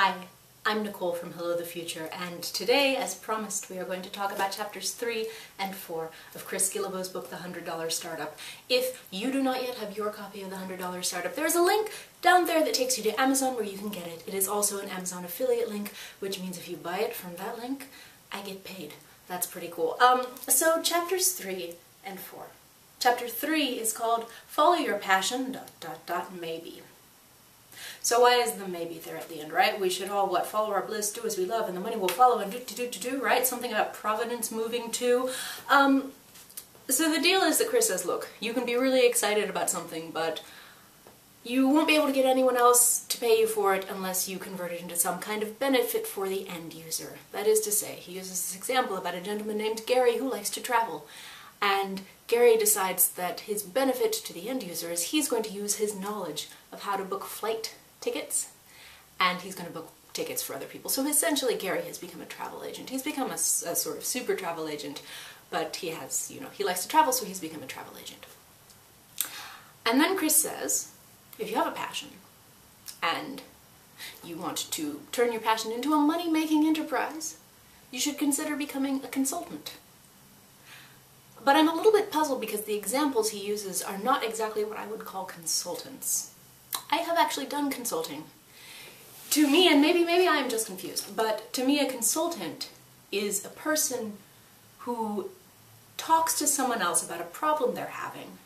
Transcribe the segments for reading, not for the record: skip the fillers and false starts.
Hi, I'm Nicole from Hello the Future, and today, as promised, we are going to talk about chapters 3 and 4 of Chris Guillebeau's book, The $100 Startup. If you do not yet have your copy of The $100 Startup, there's a link down there that takes you to Amazon where you can get it. It is also an Amazon affiliate link, which means if you buy it from that link, I get paid. That's pretty cool. So chapters 3 and 4. Chapter 3 is called Follow Your Passion, ... maybe. So why is the maybe there at the end, right? We should all, follow our bliss, do as we love, and the money will follow, and do, right? Something about Providence moving too. So the deal is that Chris says, look, you can be really excited about something, but you won't be able to get anyone else to pay you for it unless you convert it into some kind of benefit for the end user. That is to say, he uses this example about a gentleman named Gary who likes to travel. And Gary decides that his benefit to the end user is he's going to use his knowledge of how to book flight tickets, and he's going to book tickets for other people. So essentially Gary has become a travel agent. He's become a sort of super travel agent, but he has, he likes to travel, so he's become a travel agent. And then Chris says, if you have a passion, and you want to turn your passion into a money-making enterprise, you should consider becoming a consultant. But I'm a little bit puzzled because the examples he uses are not exactly what I would call consultants. I have actually done consulting. To me, and maybe I am just confused, but to me a consultant is a person who talks to someone else about a problem they're having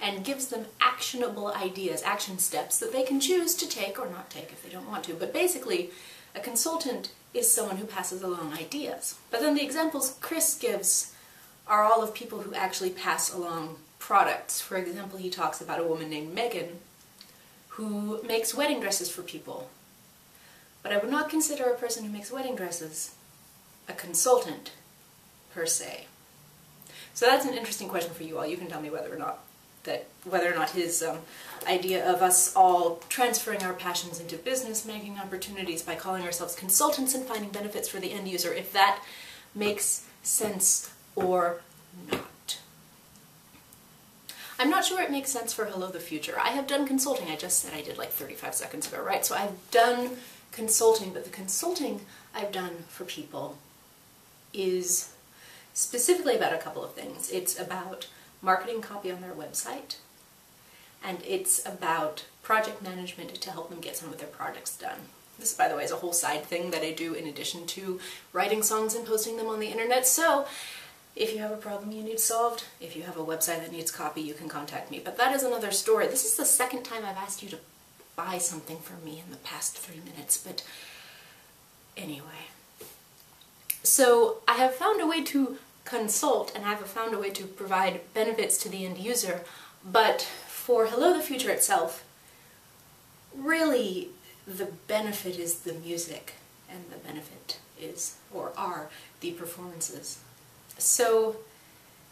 and gives them actionable ideas, action steps that they can choose to take or not take if they don't want to. But basically, a consultant is someone who passes along ideas. But then the examples Chris gives are all of people who actually pass along products. For example, he talks about a woman named Megan who makes wedding dresses for people. But I would not consider a person who makes wedding dresses a consultant, per se. So that's an interesting question for you all. You can tell me whether or not his idea of us all transferring our passions into business-making opportunities by calling ourselves consultants and finding benefits for the end user, if that makes sense or not. I'm not sure it makes sense for Hello the Future. I have done consulting. I just said I did like 35 seconds ago, right? So I've done consulting, but the consulting I've done for people is specifically about a couple of things. It's about marketing copy on their website, and it's about project management to help them get some of their projects done. This, by the way, is a whole side thing that I do in addition to writing songs and posting them on the internet. So if you have a problem you need solved, if you have a website that needs copy, you can contact me. But that is another story. This is the second time I've asked you to buy something from me in the past 3 minutes, but anyway. So I have found a way to consult, and I have found a way to provide benefits to the end user, but for Hello the Future itself, really the benefit is the music, and the benefit is, or are, the performances. So,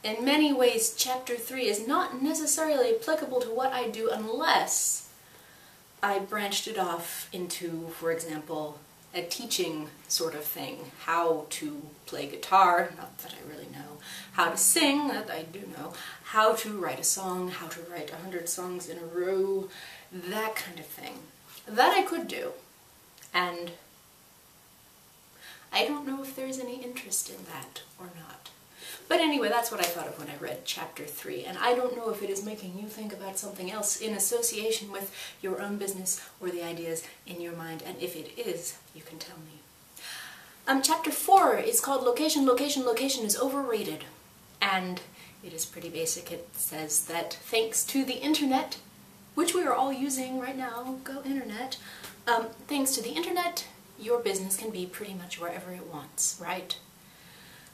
in many ways, Chapter 3 is not necessarily applicable to what I do unless I branched it off into, for example, a teaching sort of thing. How to play guitar, not that I really know. How to sing, that I do know. How to write a song, how to write 100 songs in a row, that kind of thing. That I could do, and I don't know if there's any interest in that or not. But anyway, that's what I thought of when I read Chapter 3, and I don't know if it is making you think about something else in association with your own business or the ideas in your mind, and if it is, you can tell me. Chapter 4 is called Location, Location, Location is Overrated, and it is pretty basic. It says that thanks to the internet, which we are all using right now, go internet, thanks to the internet, your business can be pretty much wherever it wants, right?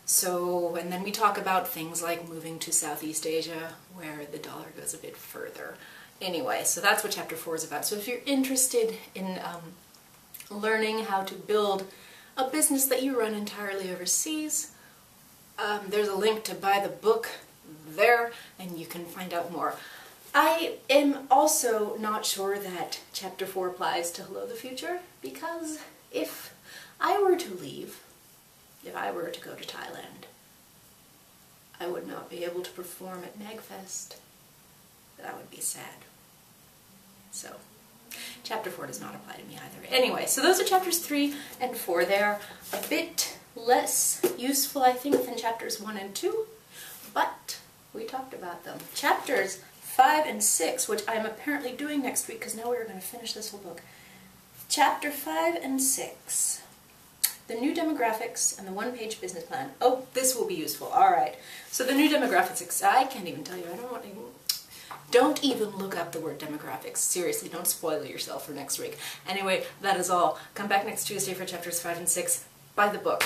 So, and then we talk about things like moving to Southeast Asia, where the dollar goes a bit further. Anyway, so that's what Chapter 4 is about. So if you're interested in learning how to build a business that you run entirely overseas, there's a link to buy the book there, and you can find out more. I am also not sure that Chapter 4 applies to Hello the Future, because if I were to leave, if I were to go to Thailand, I would not be able to perform at MagFest. That would be sad. So, Chapter 4 does not apply to me either. Anyway, so those are chapters 3 and 4. They're a bit less useful, I think, than chapters 1 and 2, but we talked about them. Chapters 5 and 6, which I'm apparently doing next week, because now we're going to finish this whole book. Chapter 5 and 6. The new demographics and the one-page business plan. Oh, this will be useful. All right. So the new demographics, I can't even tell you. I don't want to. Don't even look up the word demographics. Seriously, don't spoil yourself for next week. Anyway, that is all. Come back next Tuesday for chapters 5 and 6. Buy the book.